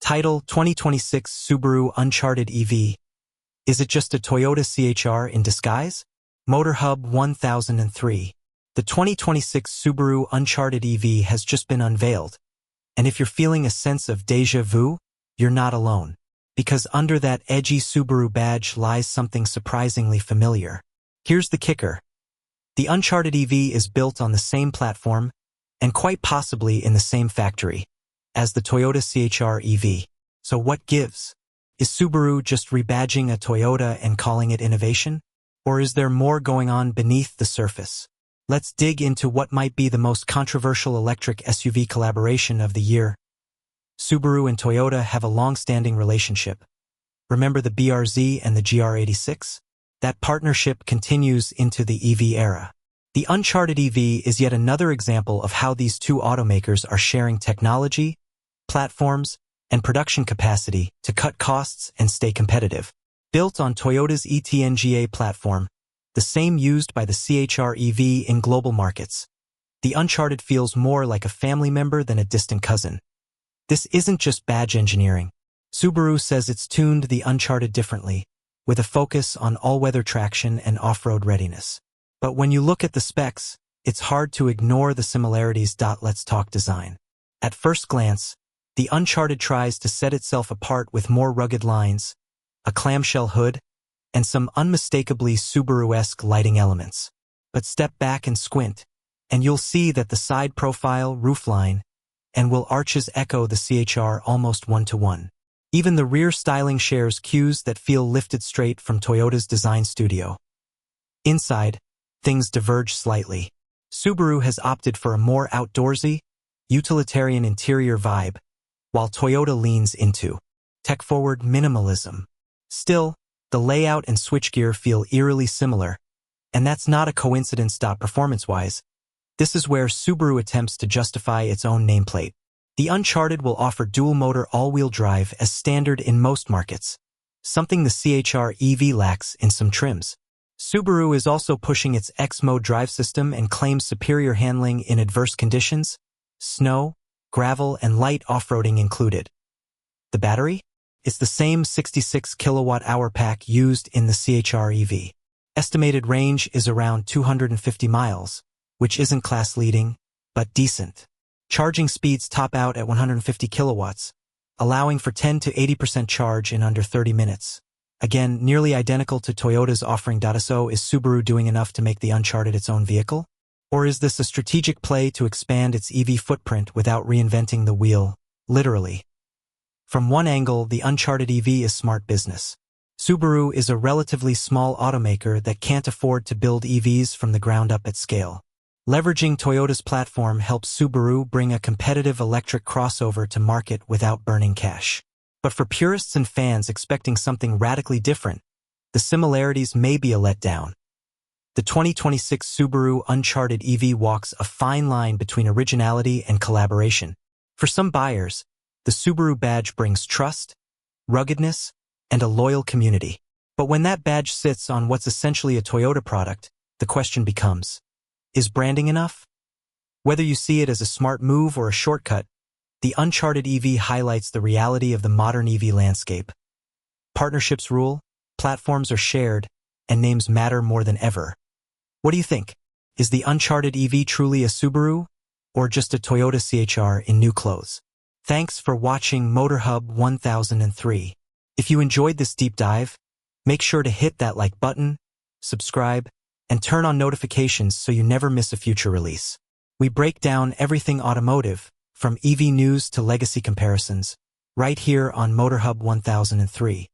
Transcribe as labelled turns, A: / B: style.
A: Title: 2026 Subaru Uncharted EV. Is it just a Toyota CHR in disguise? MotorHub 1003. The 2026 Subaru Uncharted EV has just been unveiled. And if you're feeling a sense of déjà vu, you're not alone. Because under that edgy Subaru badge lies something surprisingly familiar. Here's the kicker. The Uncharted EV is built on the same platform, and quite possibly in the same factory, as the Toyota CHR EV. So what gives? Is Subaru just rebadging a Toyota and calling it innovation? Or is there more going on beneath the surface? Let's dig into what might be the most controversial electric SUV collaboration of the year. Subaru and Toyota have a long-standing relationship. Remember the BRZ and the GR86? That partnership continues into the EV era. The Uncharted EV is yet another example of how these two automakers are sharing technology, platforms, and production capacity to cut costs and stay competitive. Built on Toyota's ETNGA platform, the same used by the CHR EV in global markets, the Uncharted feels more like a family member than a distant cousin. This isn't just badge engineering. Subaru says it's tuned the Uncharted differently, with a focus on all-weather traction and off-road readiness. But when you look at the specs, it's hard to ignore the similarities. Let's talk design. At first glance, the Uncharted tries to set itself apart with more rugged lines, a clamshell hood, and some unmistakably Subaru-esque lighting elements. But step back and squint, and you'll see that the side profile, roofline, and wheel arches echo the CHR almost one-to-one. Even the rear styling shares cues that feel lifted straight from Toyota's design studio. Inside, things diverge slightly. Subaru has opted for a more outdoorsy, utilitarian interior vibe, while Toyota leans into tech-forward minimalism. Still, the layout and switchgear feel eerily similar, and that's not a coincidence. Performance-wise, this is where Subaru attempts to justify its own nameplate. The Uncharted will offer dual-motor all-wheel drive as standard in most markets, something the CHR EV lacks in some trims. Subaru is also pushing its X-Mode drive system and claims superior handling in adverse conditions, snow, gravel, and light off-roading included. The battery? It's the same 66 kilowatt-hour pack used in the CHR EV. Estimated range is around 250 miles, which isn't class-leading, but decent. Charging speeds top out at 150 kilowatts, allowing for 10 to 80% charge in under 30 minutes. Again, nearly identical to Toyota's offering. So is Subaru doing enough to make the Uncharted its own vehicle? Or is this a strategic play to expand its EV footprint without reinventing the wheel, literally? From one angle, the Uncharted EV is smart business. Subaru is a relatively small automaker that can't afford to build EVs from the ground up at scale. Leveraging Toyota's platform helps Subaru bring a competitive electric crossover to market without burning cash. But for purists and fans expecting something radically different, the similarities may be a letdown. The 2026 Subaru Uncharted EV walks a fine line between originality and collaboration. For some buyers, the Subaru badge brings trust, ruggedness, and a loyal community. But when that badge sits on what's essentially a Toyota product, the question becomes, is branding enough? Whether you see it as a smart move or a shortcut, the Uncharted EV highlights the reality of the modern EV landscape. Partnerships rule, platforms are shared, and names matter more than ever. What do you think? Is the Uncharted EV truly a Subaru, or just a Toyota CHR in new clothes? Thanks for watching MotorHub 1003. If you enjoyed this deep dive, make sure to hit that like button, subscribe, and turn on notifications so you never miss a future release. We break down everything automotive, from EV news to legacy comparisons, right here on MotorHub 1003.